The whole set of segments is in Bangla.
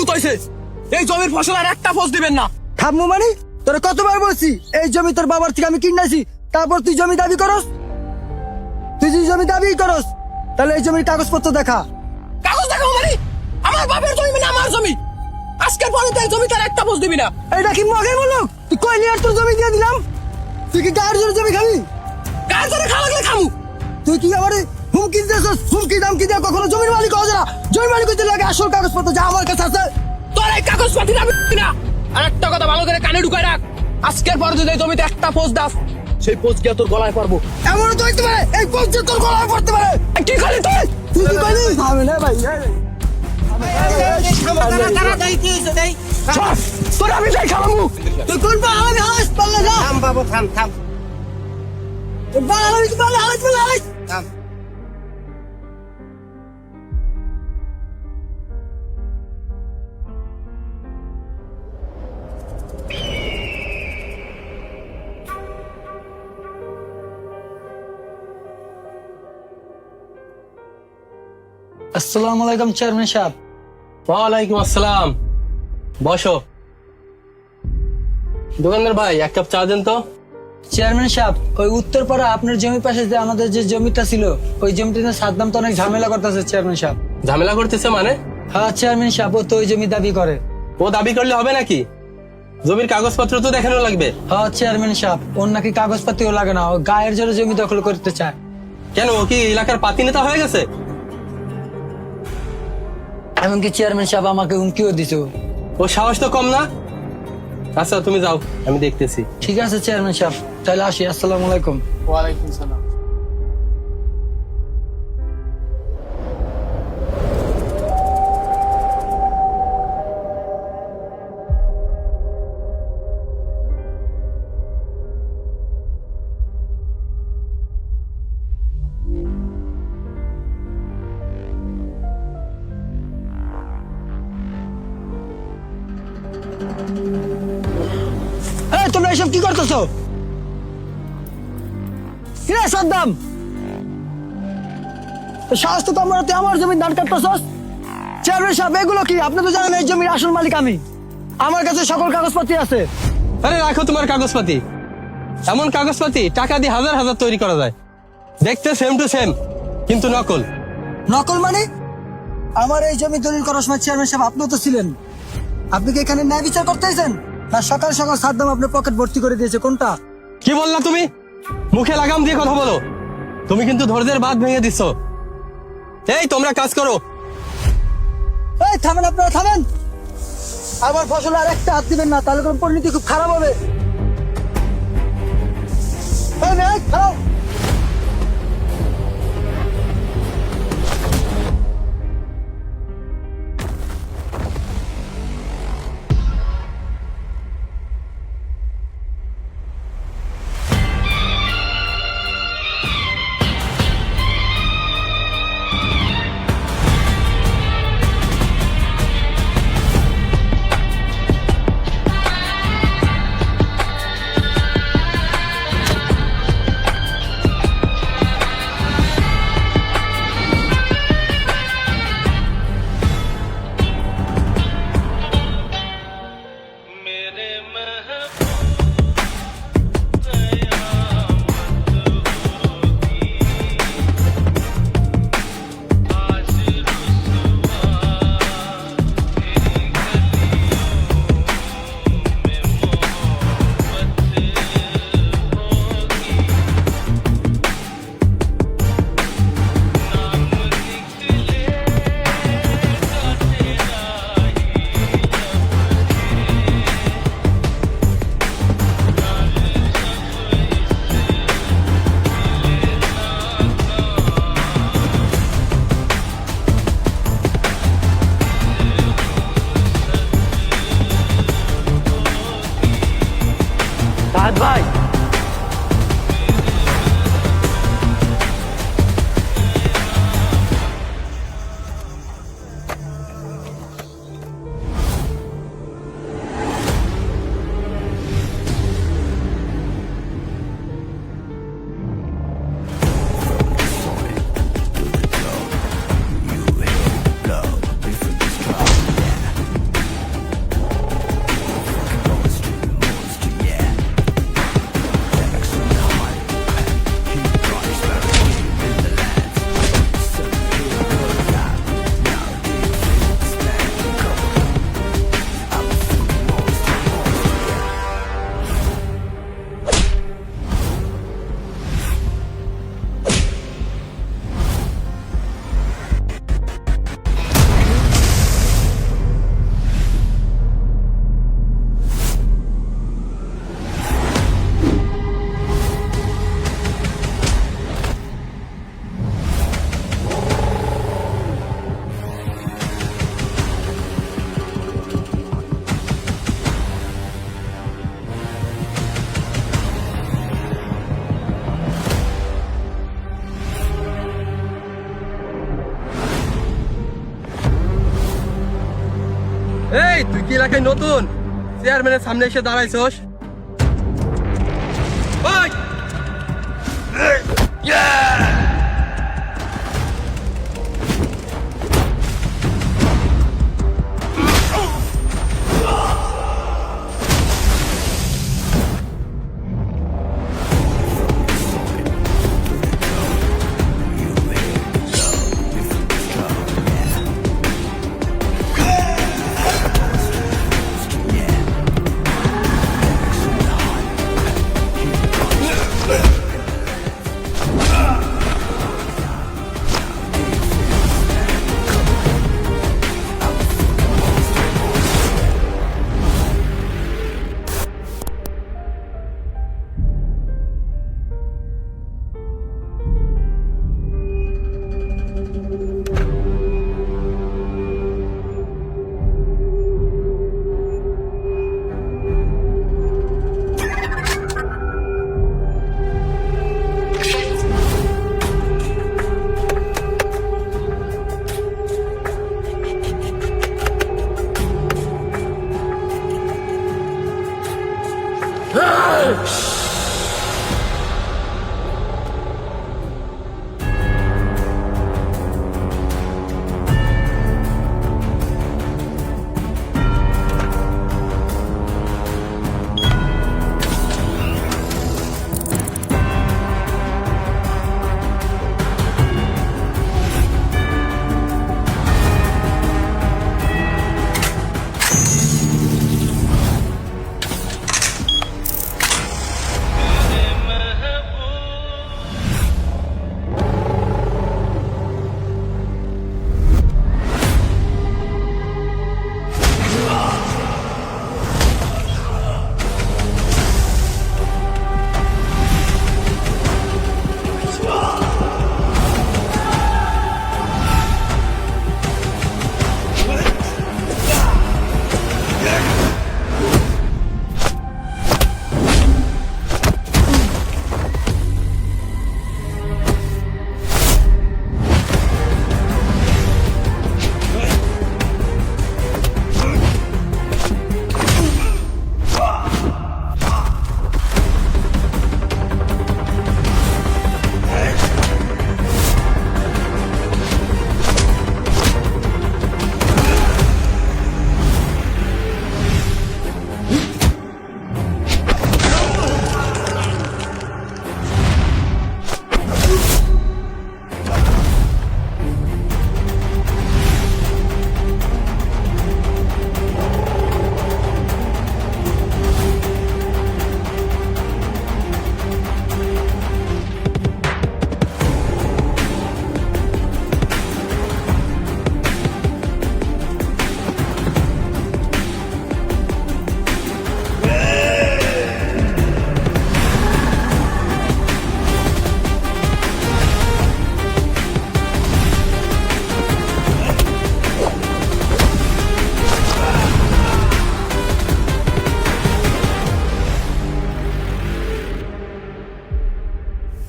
বহুত হয়েছে, এই জমির ফসল আর একটা ফস দিবেন না। থামবো মানে? তোরা কতবার বলছি এই জমি তোর বাবার থেকে আমি কিনাছি, তারপর তুই জমি দাবি করস? তুই যদি জমি দাবি করস তাহলে এই জমির কাগজপত্র দেখা। কাগজ দেখাও মানে? আমার বাপের জমি মানে আমার জমি, আজকের পরে তো এই জমিতে আর একটা ফস দিবি না। এইটা কি মগে বলো? তুই কইলি আর তোর জমি দিয়ে দিলাম, তুই কি গায়ের জোরে জমি খাবি? গায়ের জোরে খাওয়া লাগলে খামু। তুই কি আমার হুমকি দিতেছ? হুমকি দামকি দিয়ে কখনো জমির মালিক হওয়া যায় না। জমির মালিক হইতে লাগে আসল কাগজপত্র যা আমার কাছে আছে। তোর এই কাগজপাতি দাবি না। আর একটা কথা ভালো করে কানে ঢুকায় রাখ, আজকের পরে যদি এই জমিতে একটা ফস দাস, সেই ফস গিয়া তোর গলায় পড়বো। এমন তো হইতে পারে এই পঞ্চে তোর গলায় পড়তে পারে। কি করলি তুই? তুই কি কইলি? হবে না ভাই। তোর আমি যাই খাওয়াবো। তুই কোন পাহাড়ে হাস পারলে না? থাম বাবু, থাম থাম পাহাড়ে কি পারলে হাস পারলে হাস? থাম। আসসালামু আলাইকুম চেয়ারম্যান সাহেব। ওয়ালাইকুম আসসালাম, বসো। দোকানদার ভাই এক কাপ চা দেন তো। চেয়ারম্যান সাহেব, ওই উত্তরপাড়া আপনার জমির পাশে যে আমাদের যে জমিটা ছিল, ওই জমিটাতে সাদ্দাম তো অনেক ঝামেলা করতেছে চেয়ারম্যান সাহেব। ঝামেলা করতেছে মানে? হ্যাঁ চেয়ারম্যান সাহেব, ও তো ওই জমি দাবি করে। ও দাবি করলে হবে নাকি? জমির কাগজপত্র তো দেখানো লাগবে। হ্যাঁ চেয়ারম্যান সাহেব, ওর নাকি কাগজপাতিও লাগে না, ও গায়ের জোরে জমি দখল করতে চায়। কেন, ও কি এলাকার পাতি নেতা হয়ে গেছে? এমনকি চেয়ারম্যান সাহেব আমাকে হুমকিও দিছে। ও সাহস তো কম না। আচ্ছা তুমি যাও, আমি দেখতেছি। ঠিক আছে চেয়ারম্যান সাহেব, তাহলে আসি। আসসালামু আলাইকুম। ওয়ালাইকুম সালাম। এই তোমরা এসব কি করতেছো? কি রে সাদ্দাম, সাহস তো তোমরা তুই আমার জমি ধান কাটতেছস? চেয়ারম্যান সাহেব এগুলো কি? আপনি তো জানেন এই জমির আসল মালিক আমি, আমার কাছে সকল কাগজপত্র আছে। আরে রাখো তোমার কাগজপাতি। এমন কাগজপাতি টাকা দিয়ে হাজার হাজার তৈরি করা যায়, দেখতে সেম টু সেম, কিন্তু নকল। নকল মানে? আমার এই জমি দলিল করার সময় চেয়ারম্যান সাহেব আপনিও তো ছিলেন। আপনি কি এখানে ন্যায় বিচার করতে এসেছেন, না সকাল সকাল সাদ্দাম আপনার পকেট ভর্তি করে দিয়েছে? কোনটা? কি বললা তুমি? মুখে লাগাম দিয়ে কথা বলো। তুমি কিন্তু ধৈর্যের বাঁধ ভেঙে দিচ্ছ। এই তোমরা কাজ করো। এই থামেন, আপনারা থামেন। আমার ফসল আর একটা হাত দিবেন না, তাহলে কোনো পরিণতি খুব খারাপ হবে। এই মেয়ে, খারাপ। কি এলাকায় নতুন চেয়ারম্যানের সামনে এসে দাঁড়াইছস? ওই!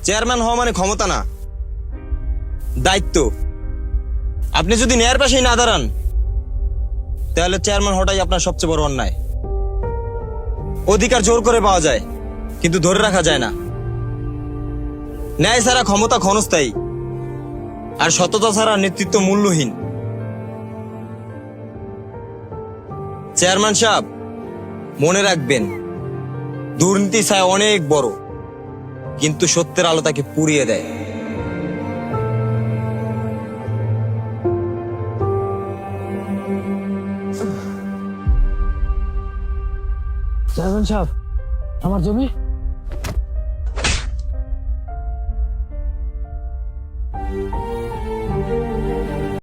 চেয়ারম্যান হওয়া মানে ক্ষমতা না, দায়িত্ব। আপনি যদি ন্যায়ের পাশেই না দাঁড়ান তাহলে চেয়ারম্যান হওয়াটাই আপনার সবচেয়ে বড় অন্যায়। অধিকার জোর করে পাওয়া যায় কিন্তু ধরে রাখা যায় না। ন্যায় ছাড়া ক্ষমতা ক্ষণস্থায়ী, আর সততা ছাড়া নেতৃত্ব মূল্যহীন। চেয়ারম্যান সাহেব, মনে রাখবেন, দুর্নীতি ছায়া অনেক বড়, কিন্তু সত্যের আলো তাকে পুড়িয়ে দেয়। চেয়ারম্যান সাহেব, আমার জমি